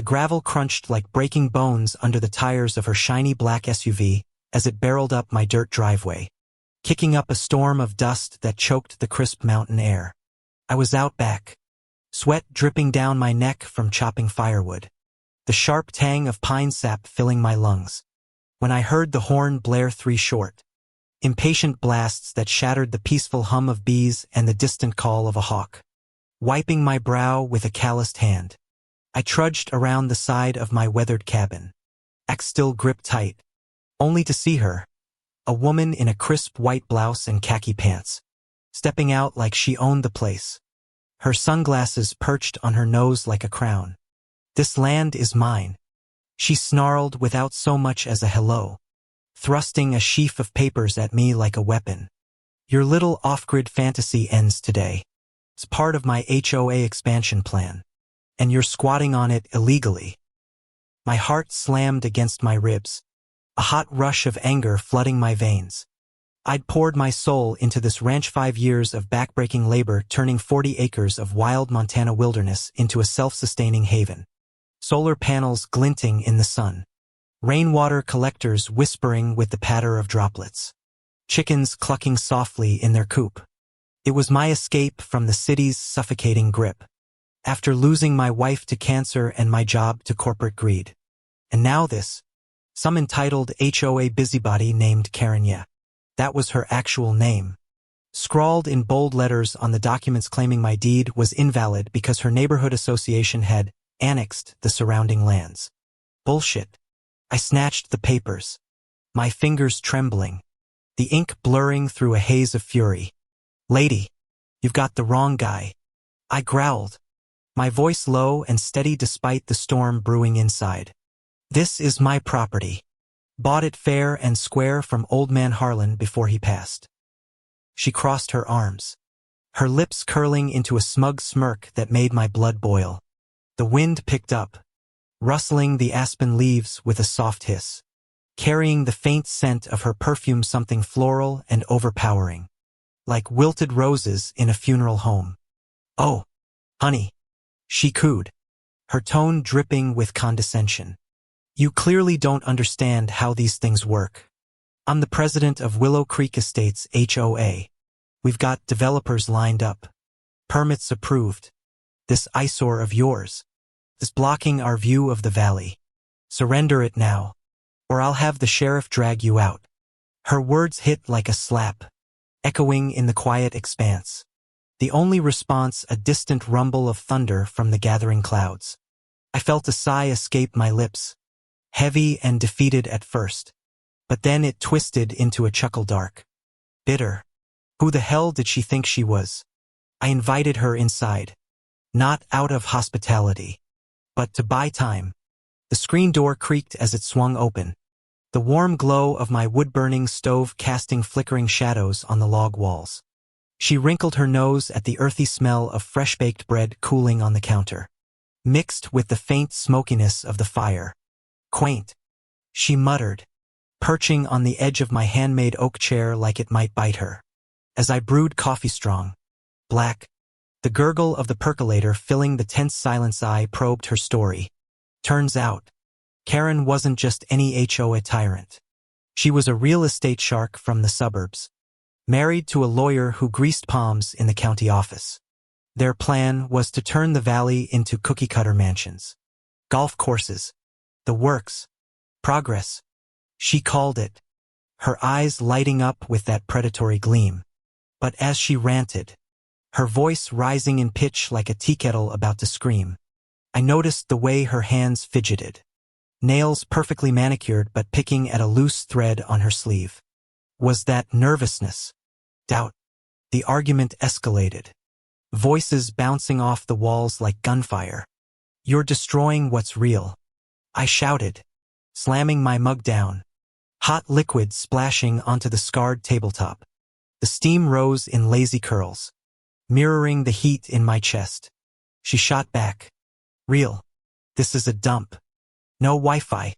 The gravel crunched like breaking bones under the tires of her shiny black SUV as it barreled up my dirt driveway, kicking up a storm of dust that choked the crisp mountain air. I was out back, sweat dripping down my neck from chopping firewood, the sharp tang of pine sap filling my lungs, when I heard the horn blare 3 short, impatient blasts that shattered the peaceful hum of bees and the distant call of a hawk. Wiping my brow with a calloused hand, I trudged around the side of my weathered cabin, axe still gripped tight, only to see her, a woman in a crisp white blouse and khaki pants, stepping out like she owned the place, her sunglasses perched on her nose like a crown. "This land is mine," she snarled without so much as a hello, thrusting a sheaf of papers at me like a weapon. "Your little off-grid fantasy ends today. It's part of my HOA expansion plan, and you're squatting on it illegally." My heart slammed against my ribs, a hot rush of anger flooding my veins. I'd poured my soul into this ranch, 5 years of backbreaking labor turning 40 acres of wild Montana wilderness into a self-sustaining haven. Solar panels glinting in the sun, rainwater collectors whispering with the patter of droplets, chickens clucking softly in their coop. It was my escape from the city's suffocating grip, after losing my wife to cancer and my job to corporate greed. And now this, some entitled HOA busybody named Karen. Yeah, that was her actual name. Scrawled in bold letters on the documents claiming my deed was invalid because her neighborhood association had annexed the surrounding lands. Bullshit. I snatched the papers, my fingers trembling, the ink blurring through a haze of fury. "Lady, you've got the wrong guy," I growled, my voice low and steady despite the storm brewing inside. "This is my property. Bought it fair and square from Old Man Harlan before he passed." She crossed her arms, her lips curling into a smug smirk that made my blood boil. The wind picked up, rustling the aspen leaves with a soft hiss, carrying the faint scent of her perfume, something floral and overpowering, like wilted roses in a funeral home. "Oh, honey," she cooed, her tone dripping with condescension. "You clearly don't understand how these things work. I'm the president of Willow Creek Estates HOA. We've got developers lined up, permits approved. This eyesore of yours is blocking our view of the valley. Surrender it now, or I'll have the sheriff drag you out." Her words hit like a slap, echoing in the quiet expanse. The only response a distant rumble of thunder from the gathering clouds. I felt a sigh escape my lips, heavy and defeated at first, but then it twisted into a chuckle, dark, bitter. Who the hell did she think she was? I invited her inside, not out of hospitality, but to buy time. The screen door creaked as it swung open, the warm glow of my wood-burning stove casting flickering shadows on the log walls. She wrinkled her nose at the earthy smell of fresh-baked bread cooling on the counter, mixed with the faint smokiness of the fire. "Quaint," she muttered, perching on the edge of my handmade oak chair like it might bite her. As I brewed coffee strong, black, the gurgle of the percolator filling the tense silence, I probed her story. Turns out, Karen wasn't just any HOA tyrant. She was a real estate shark from the suburbs, married to a lawyer who greased palms in the county office. Their plan was to turn the valley into cookie-cutter mansions, golf courses, the works. Progress, she called it, her eyes lighting up with that predatory gleam. But as she ranted, her voice rising in pitch like a teakettle about to scream, I noticed the way her hands fidgeted, nails perfectly manicured but picking at a loose thread on her sleeve. Was that nervousness? Doubt? The argument escalated, voices bouncing off the walls like gunfire. "You're destroying what's real," I shouted, slamming my mug down, hot liquid splashing onto the scarred tabletop. The steam rose in lazy curls, mirroring the heat in my chest. She shot back. "Real. This is a dump. No Wi-Fi.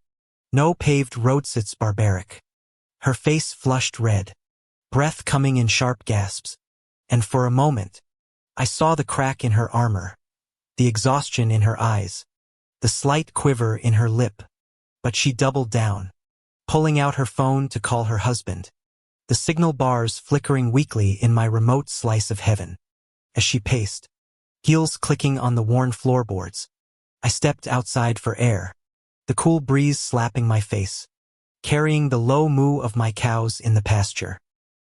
No paved roads, it's barbaric." Her face flushed red, breath coming in sharp gasps, and for a moment, I saw the crack in her armor, the exhaustion in her eyes, the slight quiver in her lip, but she doubled down, pulling out her phone to call her husband, the signal bars flickering weakly in my remote slice of heaven. As she paced, heels clicking on the worn floorboards, I stepped outside for air, the cool breeze slapping my face, carrying the low moo of my cows in the pasture.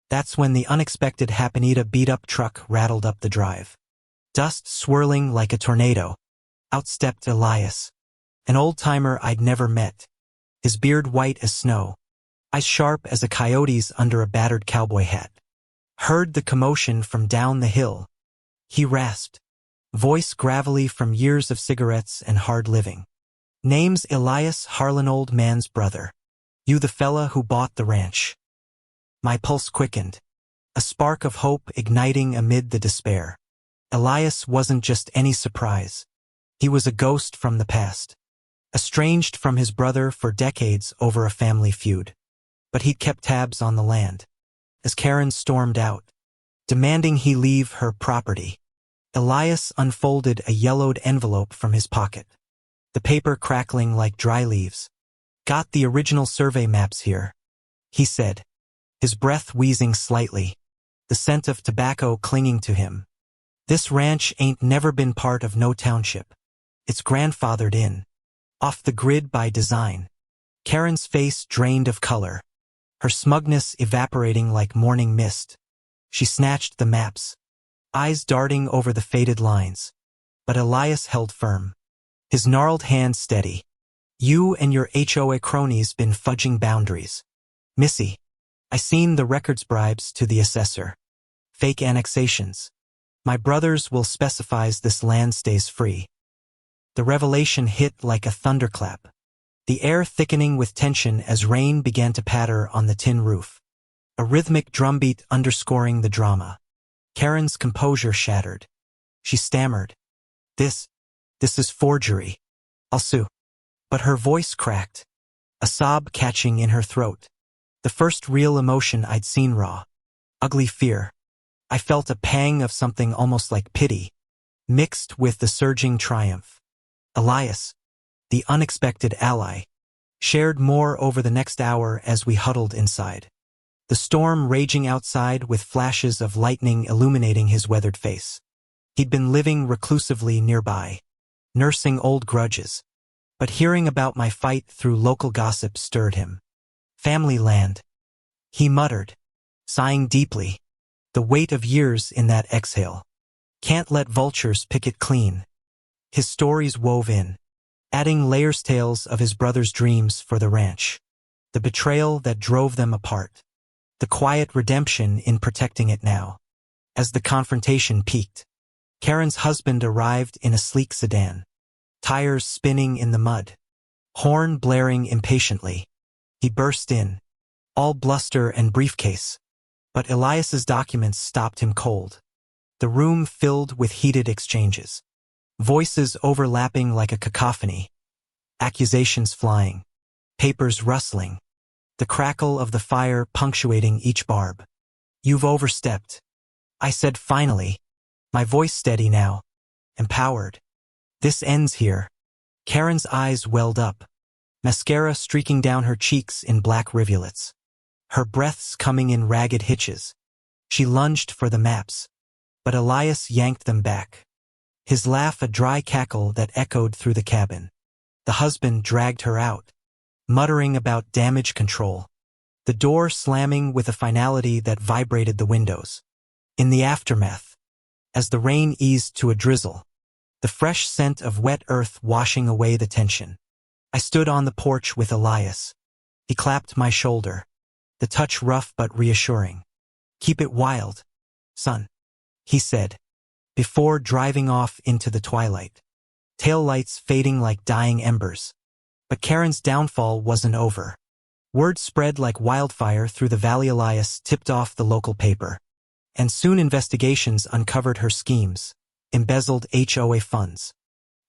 That's when the unexpected Hapanita beat-up truck rattled up the drive. Dust swirling like a tornado. Out stepped Elias, an old-timer I'd never met, his beard white as snow, eyes sharp as a coyote's under a battered cowboy hat. Heard the commotion from down the hill. He rasped, voice gravelly from years of cigarettes and hard living. Name's Elias Harlan, old man's brother. You the fella who bought the ranch. My pulse quickened, a spark of hope igniting amid the despair. Elias wasn't just any surprise. He was a ghost from the past, estranged from his brother for decades over a family feud. But he'd kept tabs on the land. As Karen stormed out, demanding he leave her property, Elias unfolded a yellowed envelope from his pocket, the paper crackling like dry leaves. Got the original survey maps here, he said, his breath wheezing slightly, the scent of tobacco clinging to him. This ranch ain't never been part of no township. It's grandfathered in, off the grid by design. Karen's face drained of color, her smugness evaporating like morning mist. She snatched the maps, eyes darting over the faded lines. But Elias held firm, his gnarled hand steady. You and your HOA cronies been fudging boundaries. Missy, I seen the records bribes to the assessor. Fake annexations. My brothers will specifies this land stays free. The revelation hit like a thunderclap, the air thickening with tension as rain began to patter on the tin roof, a rhythmic drumbeat underscoring the drama. Karen's composure shattered. She stammered, This is forgery. I'll sue. But her voice cracked, a sob catching in her throat. The first real emotion I'd seen raw. Ugly fear. I felt a pang of something almost like pity, mixed with the surging triumph. Elias, the unexpected ally, shared more over the next hour as we huddled inside. The storm raging outside with flashes of lightning illuminating his weathered face. He'd been living reclusively nearby, nursing old grudges. But hearing about my fight through local gossip stirred him. Family land, he muttered, sighing deeply, the weight of years in that exhale. Can't let vultures pick it clean. His stories wove in, adding layers tales of his brother's dreams for the ranch, the betrayal that drove them apart, the quiet redemption in protecting it now. As the confrontation peaked, Karen's husband arrived in a sleek sedan, tires spinning in the mud, horn blaring impatiently. He burst in, all bluster and briefcase. But Elias's documents stopped him cold. The room filled with heated exchanges, voices overlapping like a cacophony, accusations flying, papers rustling, the crackle of the fire punctuating each barb. You've overstepped, I said finally, my voice steady now, empowered. This ends here. Karen's eyes welled up, mascara streaking down her cheeks in black rivulets, her breaths coming in ragged hitches. She lunged for the maps, but Elias yanked them back, his laugh a dry cackle that echoed through the cabin. The husband dragged her out, muttering about damage control, the door slamming with a finality that vibrated the windows. In the aftermath, as the rain eased to a drizzle, the fresh scent of wet earth washing away the tension, I stood on the porch with Elias. He clapped my shoulder, the touch rough but reassuring. Keep it wild, son, he said, before driving off into the twilight, taillights fading like dying embers. But Karen's downfall wasn't over. Word spread like wildfire through the valley. Elias tipped off the local paper, and soon investigations uncovered her schemes, embezzled HOA funds,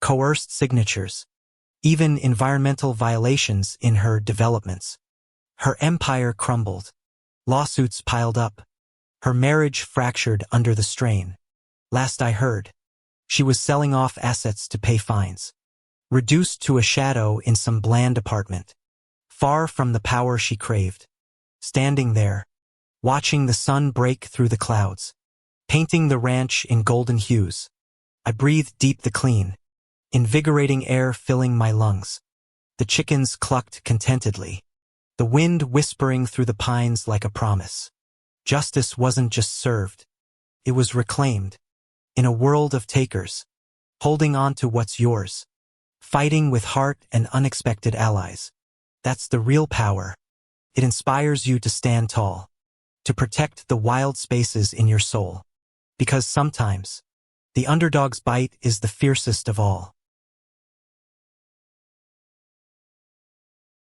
coerced signatures, even environmental violations in her developments. Her empire crumbled. Lawsuits piled up. Her marriage fractured under the strain. Last I heard, she was selling off assets to pay fines. reduced to a shadow in some bland apartment, far from the power she craved. Standing there, watching the sun break through the clouds, painting the ranch in golden hues, I breathed deep the clean, invigorating air filling my lungs. The chickens clucked contentedly, the wind whispering through the pines like a promise. Justice wasn't just served, it was reclaimed. In a world of takers, holding on to what's yours, fighting with heart and unexpected allies. That's the real power. It inspires you to stand tall, to protect the wild spaces in your soul. Because sometimes, the underdog's bite is the fiercest of all.